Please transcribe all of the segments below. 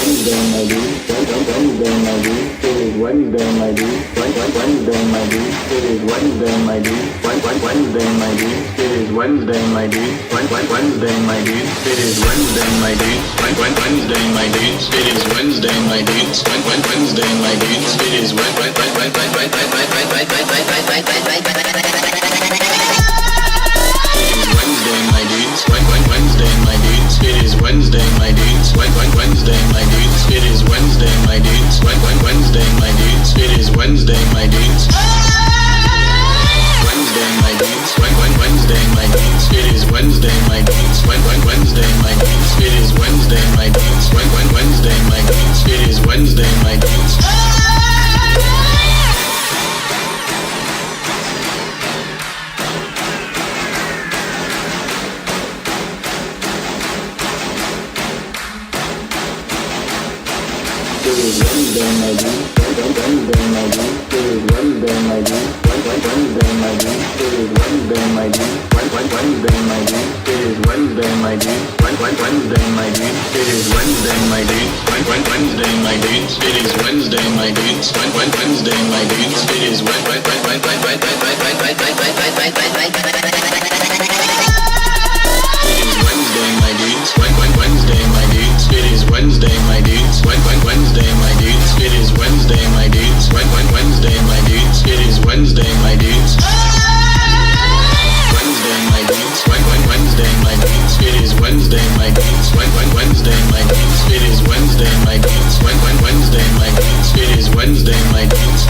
Wednesday, my dude. Wednesday, my dude. It is Wednesday, my dude. Wednesday, my dude. It is Wednesday, my dude. Wednesday, my dude. It is Wednesday, my dude. Wednesday, my dude. It is Wednesday, my dude. Wednesday, my dude. It is Wednesday, my dude. Wednesday, my dude. It is Wednesday, my dudes. Wednesday, my dudes. It is Wednesday, my dudes. Wednesday, my dudes. It is Wednesday, my dudes. Wednesday, my dudes. It is Wednesday, my dudes. Wednesday, my dudes. Wednesday, my dudes. It is Wednesday, my dudes. Wednesday, my dudes. It is Wednesday, my dudes. Wednesday, my dudes. It is Wednesday, my dudes. It is Wednesday, my dude. Wednesday, my dude. It is Wednesday, my dude. Wednesday, my dude. It is Wednesday, my dude. Wednesday, my dude. It is Wednesday, my dude. Wednesday, my dude. It is Wednesday, my dude. Wednesday, my dude. It is Wednesday, my dude. Wednesday, my dude. It is Wednesday, my dudes. Wednesday, my dudes. It is Wednesday, my dudes. Wednesday, my dudes. It is Wednesday, my dudes. Wednesday, my dudes. It is Wednesday, my dudes. Wednesday, my dudes. Wednesday, my dudes. It is Wednesday, my dudes. Wednesday, my dudes. It is Wednesday, my dudes. Wednesday, my dudes. It is Wednesday, my dudes.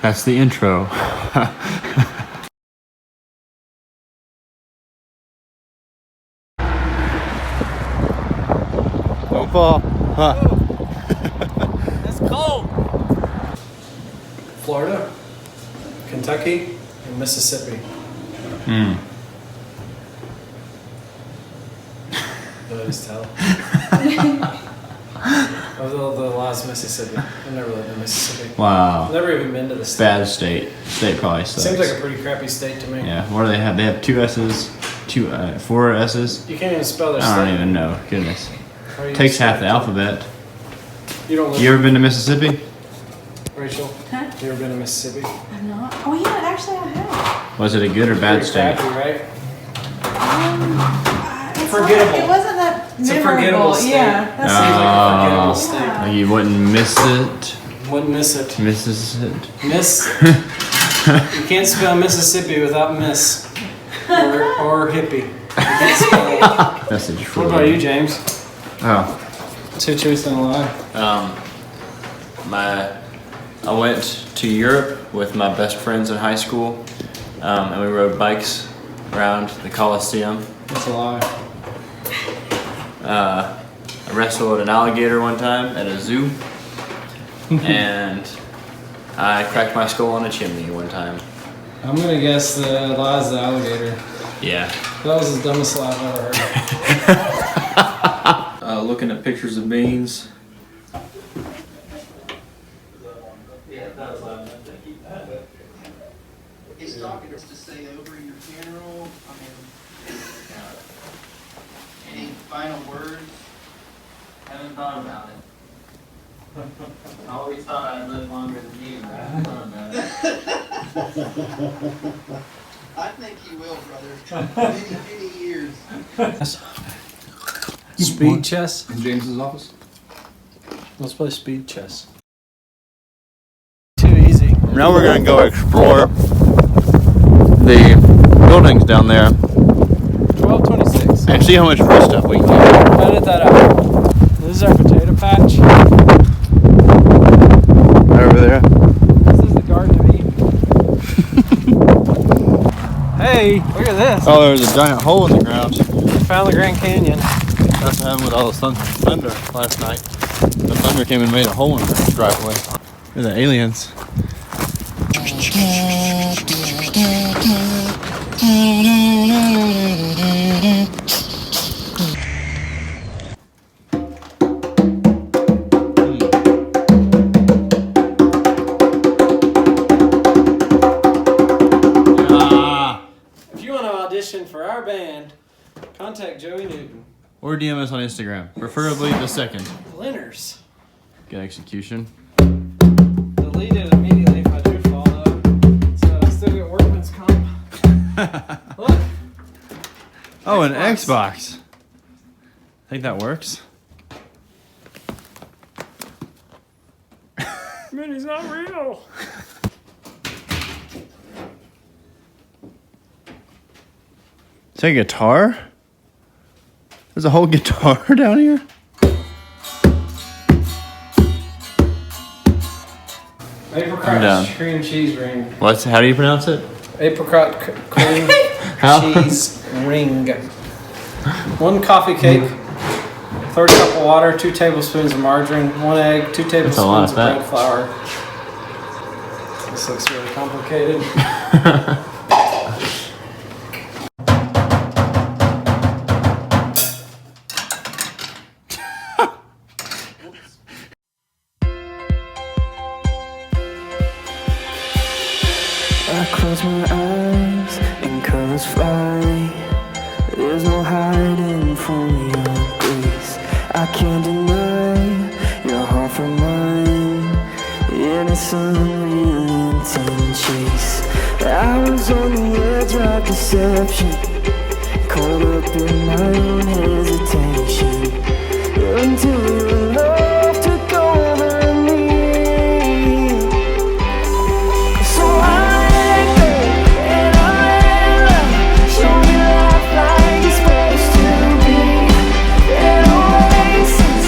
That's the intro. Don't fall. Huh. That's cold. Florida, Kentucky, and Mississippi. Just tell. Of the laws, Mississippi. I've never lived in Mississippi. Wow. I've never even been to the state. Bad state. State probably sucks. Seems like a pretty crappy state to me. Yeah. What do they have? They have 2 S's, 4 S's. You can't even spell their I state. don't even know. Goodness. How are you Takes gonna half the spell it? alphabet. You don't live. You ever been to Mississippi? Rachel? Huh? You ever been to Mississippi? I'm not. Oh yeah, actually I have. Was it a good or bad Pretty state? crappy, right? It's Forgettable. Not, it wasn't that It's a memorable. forgettable state. Yeah, that Seems like a forgettable Oh. state. Yeah. You wouldn't miss it. Wouldn't miss it. Misses it. Miss. You can't spell Mississippi without miss. Or hippie. You can't spell it. Message for What about you, James? Oh. 2 truths and a lie. I went to Europe with my best friends in high school, and we rode bikes around the Colosseum. That's a lie. I wrestled an alligator one time at a zoo, and I cracked my skull on a chimney one time. I'm gonna guess the lie's the alligator. Yeah. That was the dumbest lie I've ever heard. Looking at pictures of beans. He's talking to say over your funeral. I mean, any final words? Haven't thought about it. I always thought I'd live longer than you, but I haven't thought about it. I think you will, brother. Many, many years. Speed chess? In James's office? Let's play speed chess. Too easy. Now we're gonna go explore the buildings down there 12:26. and see how much free stuff we can get. Edit that out. This is our potato patch. Over there. This is the Garden of Eden. Hey, look at this. Oh, there's a giant hole in the ground. We found the Grand Canyon. That's what happened with all the thunder last night. The thunder came and made a hole in the driveway. They're the aliens. If you want to audition for our band, contact Joey Newton. Or DM us on Instagram, preferably the second. Linners. Good execution. Delete it immediately if I do follow. So I still get workman's comp. Look. Oh, an Xbox. Think that works? Minnie's not real. Is that a guitar? There's a whole guitar down here? Apricot down. cream cheese ring. How do you pronounce it? Apricot cream How? cheese ring. 1 coffee cake, 1/3 cup of water, 2 tablespoons of margarine, 1 egg, 2 a lot tablespoons of of fat. bread flour. This looks really complicated. I close my eyes and colors fly. There's no hiding from your grace. I can't deny your heart from mine. And it's unreal intent chase. I was on the edge of deception, caught up in my own hesitation, until your love took over me. So I let go and I let love show me life like it's supposed to be. An oasis,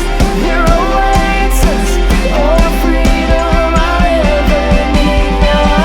your oasis, all the freedom I ever need now.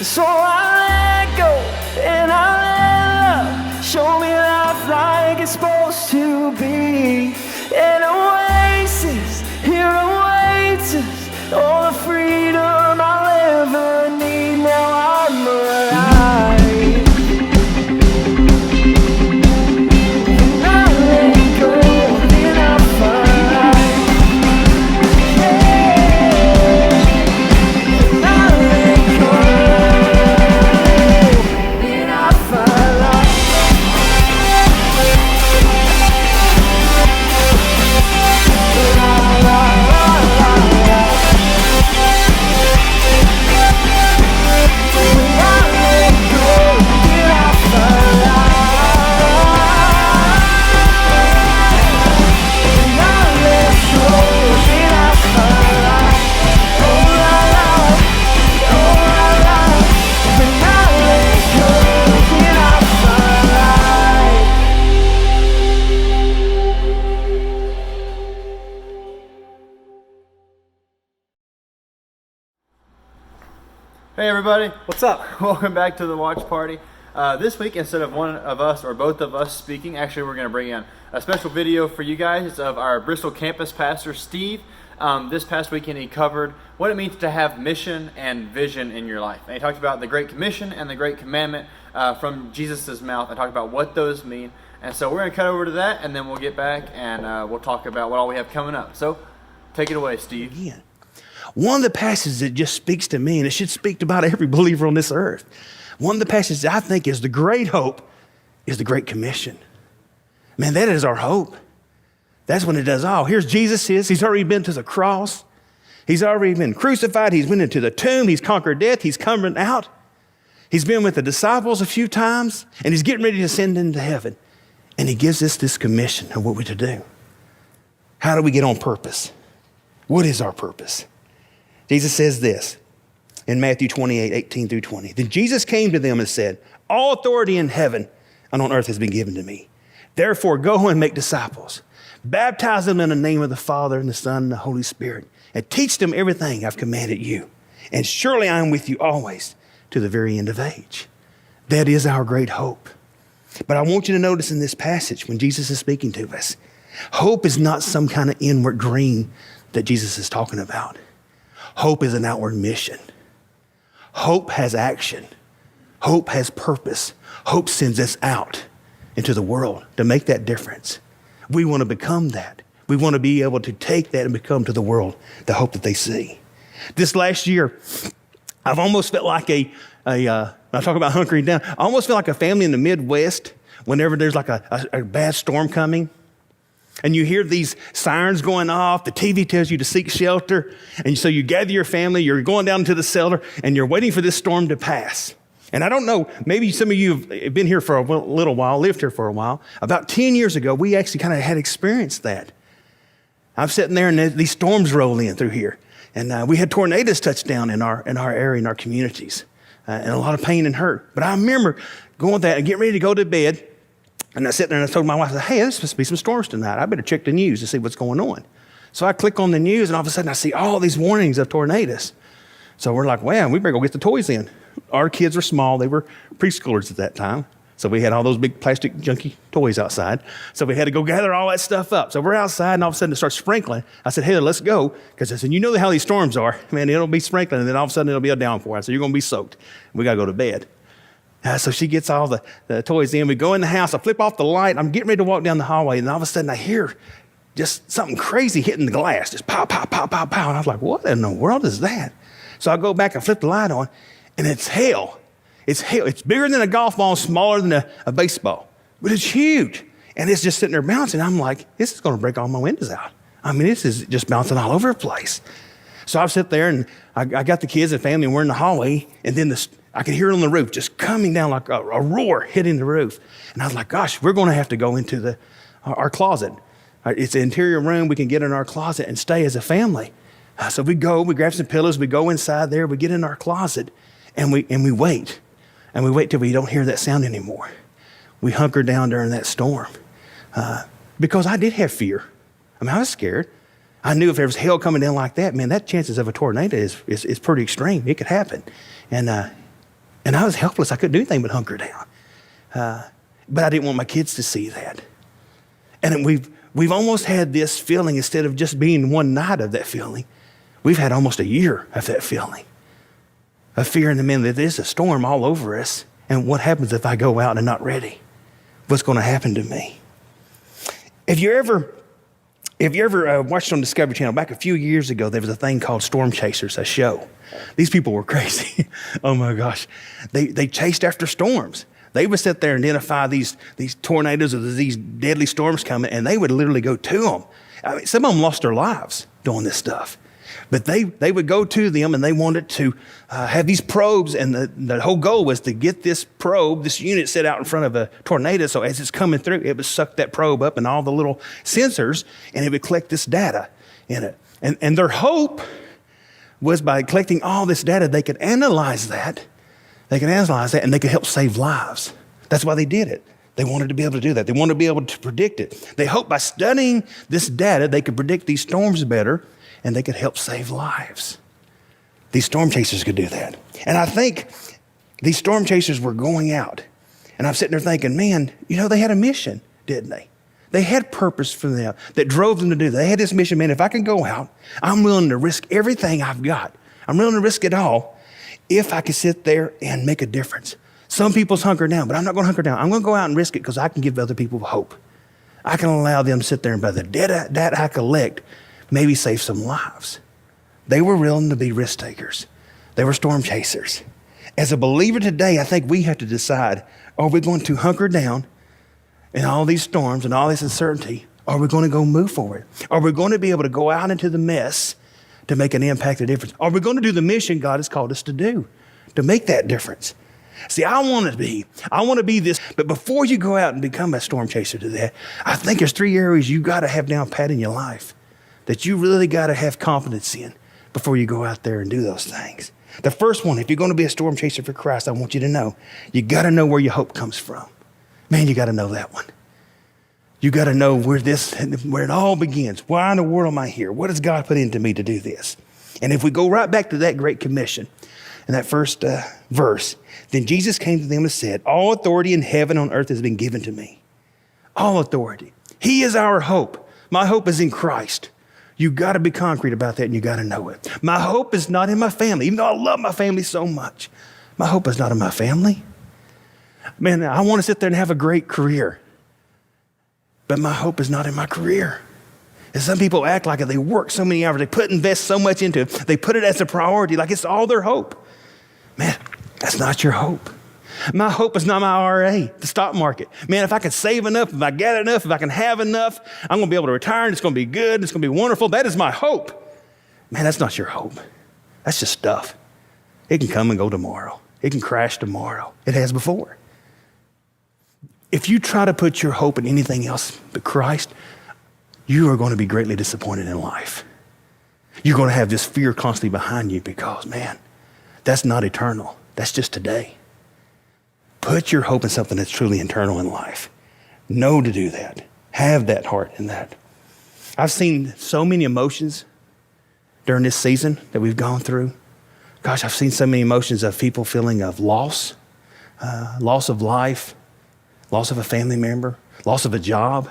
So I let go and I let love show me life like it's supposed to be. An oasis here awaits us, all the freedom I'll ever need. Now I'm alive. And I let go and I find. Yeah. And I let go and I find life. Hey everybody, What's up? welcome back to the watch party. This week, instead of one of us or both of us speaking, actually we're going to bring in a special video for you guys of our Bristol campus pastor, Steve. This past weekend he covered what it means to have mission and vision in your life. And he talked about the Great Commission and the Great Commandment from Jesus' mouth and talked about what those mean. And so we're going to cut over to that and then we'll get back and we'll talk about what all we have coming up. So take it away, Steve. Again. One of the passages that just speaks to me, and it should speak to about every believer on this earth, one of the passages I think is the great hope is the Great Commission. Man, that is our hope. That's when it does all. Here's Jesus. He's already been to the cross. He's already been crucified. He's been into the tomb. He's conquered death. He's coming out. He's been with the disciples a few times, and he's getting ready to ascend into heaven. And he gives us this commission of what we're to do. How do we get on purpose? What is our purpose? Jesus says this in Matthew 28, 18 through 20. Then Jesus came to them and said, all authority in heaven and on earth has been given to me. Therefore, go and make disciples. Baptize them in the name of the Father and the Son and the Holy Spirit, and teach them everything I've commanded you. And surely I am with you always to the very end of age. That is our great hope. But I want you to notice in this passage when Jesus is speaking to us, hope is not some kind of inward dream that Jesus is talking about. Hope is an outward mission. Hope has action. Hope has purpose. Hope sends us out into the world to make that difference. We want to become that. We want to be able to take that and become to the world the hope that they see. This last year, I've almost felt like I talk about hunkering down, I almost feel like a family in the Midwest whenever there's like a bad storm coming. And you hear these sirens going off, the TV tells you to seek shelter, and so you gather your family, you're going down to the cellar, and you're waiting for this storm to pass. And I don't know, maybe some of you have been here for a little while, lived here for a while. About 10 years ago, we actually kind of had experienced that. I'm sitting there, and these storms roll in through here. And we had tornadoes touch down in our area, in our communities, and a lot of pain and hurt. But I remember going there and getting ready to go to bed. And I sat there and I told my wife, I said, hey, there's supposed to be some storms tonight. I better check the news to see what's going on. So I click on the news and all of a sudden I see all these warnings of tornadoes. So we're like, wow, we better go get the toys in. Our kids were small. They were preschoolers at that time. So we had all those big plastic junky toys outside. So we had to go gather all that stuff up. So we're outside and all of a sudden it starts sprinkling. I said, hey, let's go. Because I said, you know how these storms are. Man, it'll be sprinkling and then all of a sudden it'll be a downpour. I said, you're going to be soaked. We got to go to bed. So she gets all the toys in. We go in the house. I flip off the light. I'm getting ready to walk down the hallway. And all of a sudden I hear just something crazy hitting the glass. Just pow, pow, pow, pow, pow. And I was like, what in the world is that? So I go back and flip the light on. And it's hail. It's hail. It's bigger than a golf ball, smaller than a baseball. But it's huge. And it's just sitting there bouncing. I'm like, this is going to break all my windows out. I mean, this is just bouncing all over the place. So I sit there and I got the kids and family and we're in the hallway. And then I could hear it on the roof, just coming down like a roar hitting the roof. And I was like, gosh, we're going to have to go into our closet. It's an interior room. We can get in our closet and stay as a family. So we grab some pillows, we go inside there, we get in our closet, and we wait. And we wait till we don't hear that sound anymore. We hunker down during that storm. Because I did have fear. I mean, I was scared. I knew if there was hail coming down like that, man, that chances of a tornado is pretty extreme. It could happen. And And I was helpless. I couldn't do anything but hunker down. But I didn't want my kids to see that. And we've almost had this feeling, instead of just being one night of that feeling, we've had almost a year of that feeling. Of fear in the men that there's a storm all over us. And what happens if I go out and not ready? What's going to happen to me? If you ever watched on Discovery Channel, back a few years ago, there was a thing called Storm Chasers, a show. These people were crazy. Oh my gosh. They chased after storms. They would sit there and identify these tornadoes or these deadly storms coming, and they would literally go to them. I mean, some of them lost their lives doing this stuff. But they would go to them, and they wanted to have these probes, and the whole goal was to get this probe, this unit set out in front of a tornado, so as it's coming through, it would suck that probe up and all the little sensors, and it would collect this data in it. And their hope was by collecting all this data, they could analyze that, and they could help save lives. That's why they did it. They wanted to be able to do that. They wanted to be able to predict it. They hoped by studying this data, they could predict these storms better, and they could help save lives. These storm chasers could do that. And I think these storm chasers were going out. And I'm sitting there thinking, man, they had a mission, didn't they? They had purpose for them that drove them to do that. They had this mission, man, if I can go out, I'm willing to risk everything I've got. I'm willing to risk it all if I can sit there and make a difference. Some people's hunker down, but I'm not going to hunker down. I'm going to go out and risk it because I can give other people hope. I can allow them to sit there and by the data that I collect, maybe save some lives. They were willing to be risk takers. They were storm chasers. As a believer today, I think we have to decide, are we going to hunker down in all these storms and all this uncertainty? Or are we going to go move forward? Are we going to be able to go out into the mess to make an impact, a difference? Are we going to do the mission God has called us to do, to make that difference? See, I want to be this, but before you go out and become a storm chaser to that, I think there's 3 areas you got to have down pat in your life that you really got to have confidence in before you go out there and do those things. The first one, if you're going to be a storm chaser for Christ, I want you to know, you got to know where your hope comes from. Man, you got to know that one. You got to know where it all begins. Why in the world am I here? What has God put into me to do this? And if we go right back to that Great Commission in that first verse, then Jesus came to them and said, all authority in heaven and on earth has been given to me. All authority. He is our hope. My hope is in Christ. You got to be concrete about that, and you got to know it. My hope is not in my family, even though I love my family so much. My hope is not in my family. Man, I want to sit there and have a great career, but my hope is not in my career. And some people act like it. They work so many hours. They invest so much into it. They put it as a priority, like it's all their hope. Man, that's not your hope. My hope is not my IRA, the stock market. Man, if I can save enough, if I get enough, if I can have enough, I'm going to be able to retire and it's going to be good. It's going to be wonderful. That is my hope. Man, that's not your hope. That's just stuff. It can come and go tomorrow. It can crash tomorrow. It has before. If you try to put your hope in anything else but Christ, you are going to be greatly disappointed in life. You're going to have this fear constantly behind you because, man, that's not eternal. That's just today. Put your hope in something that's truly eternal in life. Know to do that. Have that heart in that. I've seen so many emotions during this season that we've gone through. Gosh, I've seen so many emotions of people feeling of loss, loss of life, loss of a family member, loss of a job,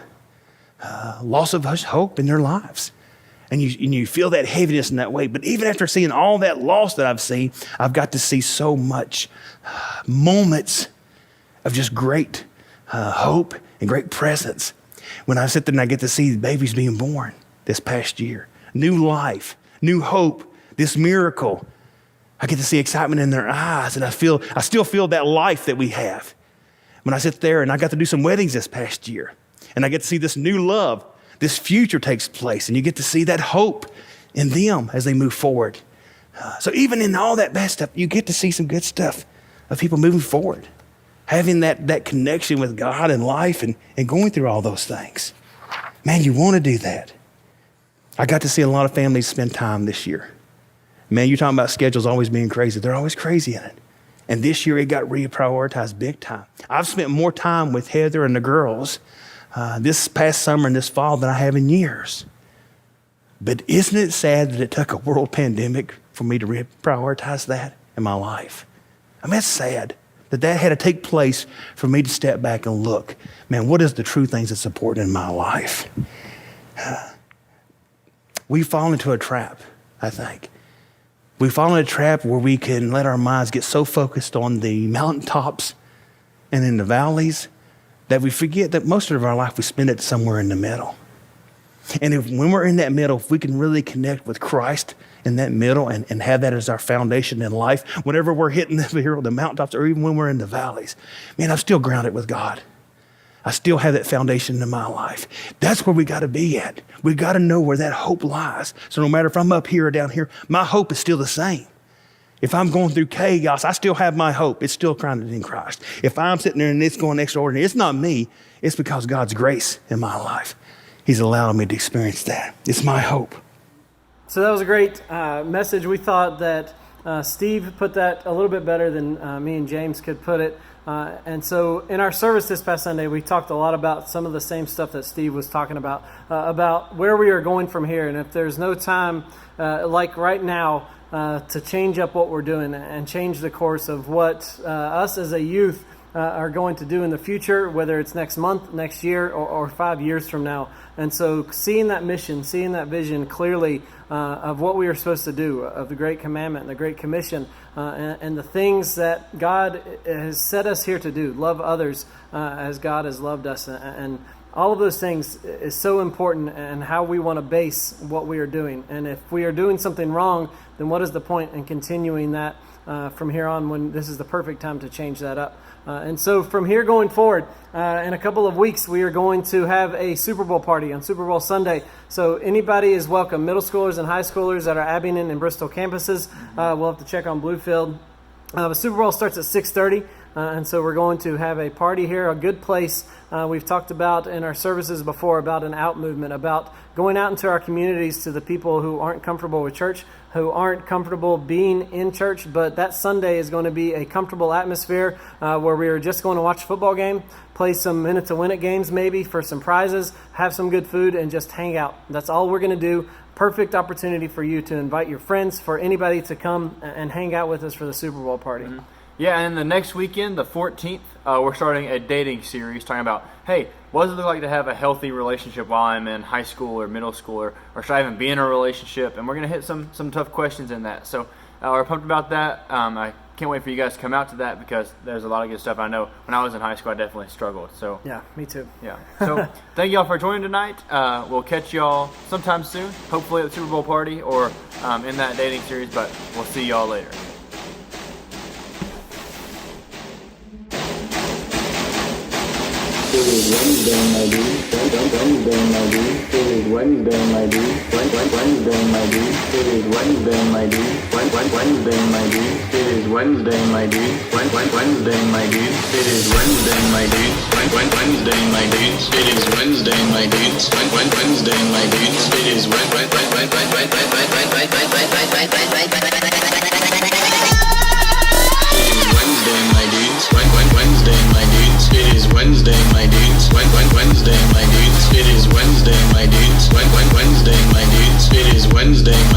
loss of hope in their lives. And you feel that heaviness in that way. But even after seeing all that loss that I've seen, I've got to see so much moments of just great hope and great presence. When I sit there and I get to see babies being born this past year, new life, new hope, this miracle, I get to see excitement in their eyes, and I still feel that life that we have. When I sit there and I got to do some weddings this past year, and I get to see this new love, this future takes place, and you get to see that hope in them as they move forward. So even in all that bad stuff, you get to see some good stuff of people moving forward, having that connection with God and life and going through all those things. Man, you want to do that. I got to see a lot of families spend time this year. Man, you're talking about schedules always being crazy. They're always crazy in it. And this year it got reprioritized big time. I've spent more time with Heather and the girls this past summer and this fall than I have in years. But isn't it sad that it took a world pandemic for me to reprioritize that in my life? I mean, that's sad that had to take place for me to step back and look. Man, what is the true things that's important in my life? We fall into a trap, I think. We fall in a trap where we can let our minds get so focused on the mountaintops and in the valleys that we forget that most of our life we spend it somewhere in the middle. And when we're in that middle, if we can really connect with Christ in that middle and have that as our foundation in life, whenever we're hitting the mountaintops or even when we're in the valleys, man, I'm still grounded with God. I still have that foundation in my life. That's where we got to be at. We got to know where that hope lies. So no matter if I'm up here or down here, my hope is still the same. If I'm going through chaos, I still have my hope. It's still grounded in Christ. If I'm sitting there and it's going extraordinary, it's not me. It's because God's grace in my life. He's allowing me to experience that. It's my hope. So that was a great message. We thought that Steve put that a little bit better than me and James could put it. And so in our service this past Sunday, we talked a lot about some of the same stuff that Steve was talking about where we are going from here. And if there's no time, like right now, to change up what we're doing and change the course of what us as a youth are going to do in the future, whether it's next month, next year, or 5 years from now. And so seeing that mission, seeing that vision clearly of what we are supposed to do, of the Great Commandment and the Great Commission, and the things that God has set us here to do, love others as God has loved us. And all of those things is so important and how we want to base what we are doing. And if we are doing something wrong, then what is the point in continuing that from here on when this is the perfect time to change that up? And so from here going forward, in a couple of weeks, we are going to have a Super Bowl party on Super Bowl Sunday. So anybody is welcome. Middle schoolers and high schoolers at our Abingdon and Bristol campuses. We'll have to check on Bluefield. The Super Bowl starts at 6:30. And so we're going to have a party here, a good place. We've talked about in our services before about an out movement, about going out into our communities to the people who aren't comfortable with church, who aren't comfortable being in church. But that Sunday is going to be a comfortable atmosphere where we are just going to watch a football game, play some Minute to Win It games maybe for some prizes, have some good food, and just hang out. That's all we're going to do. Perfect opportunity for you to invite your friends, for anybody to come and hang out with us for the Super Bowl party. Mm-hmm. Yeah, and the next weekend, the 14th, we're starting a dating series talking about, hey, what does it look like to have a healthy relationship while I'm in high school or middle school, or should I even be in a relationship? And we're going to hit some tough questions in that. So we're pumped about that. I can't wait for you guys to come out to that because there's a lot of good stuff. I know when I was in high school, I definitely struggled. So yeah, me too. Yeah. So thank y'all for joining tonight. We'll catch y'all sometime soon, hopefully at the Super Bowl party or in that dating series, but we'll see y'all later. It is Wednesday, my dude. Wednesday, my dude. It is Wednesday, my dude. Wednesday, my dude. It is Wednesday, my dude. Wednesday, my dude. It is Wednesday, my dude. Wednesday, my dude. It is Wednesday, my dude. Wednesday, my dude. It is Wednesday, my dude. Wednesday, my dude. It is Wednesday, my dudes. Wednesday, my dudes. It is Wednesday, my dudes. Wednesday, my dudes. It is Wednesday, my dudes. Wednesday, my dudes. It is Wednesday, my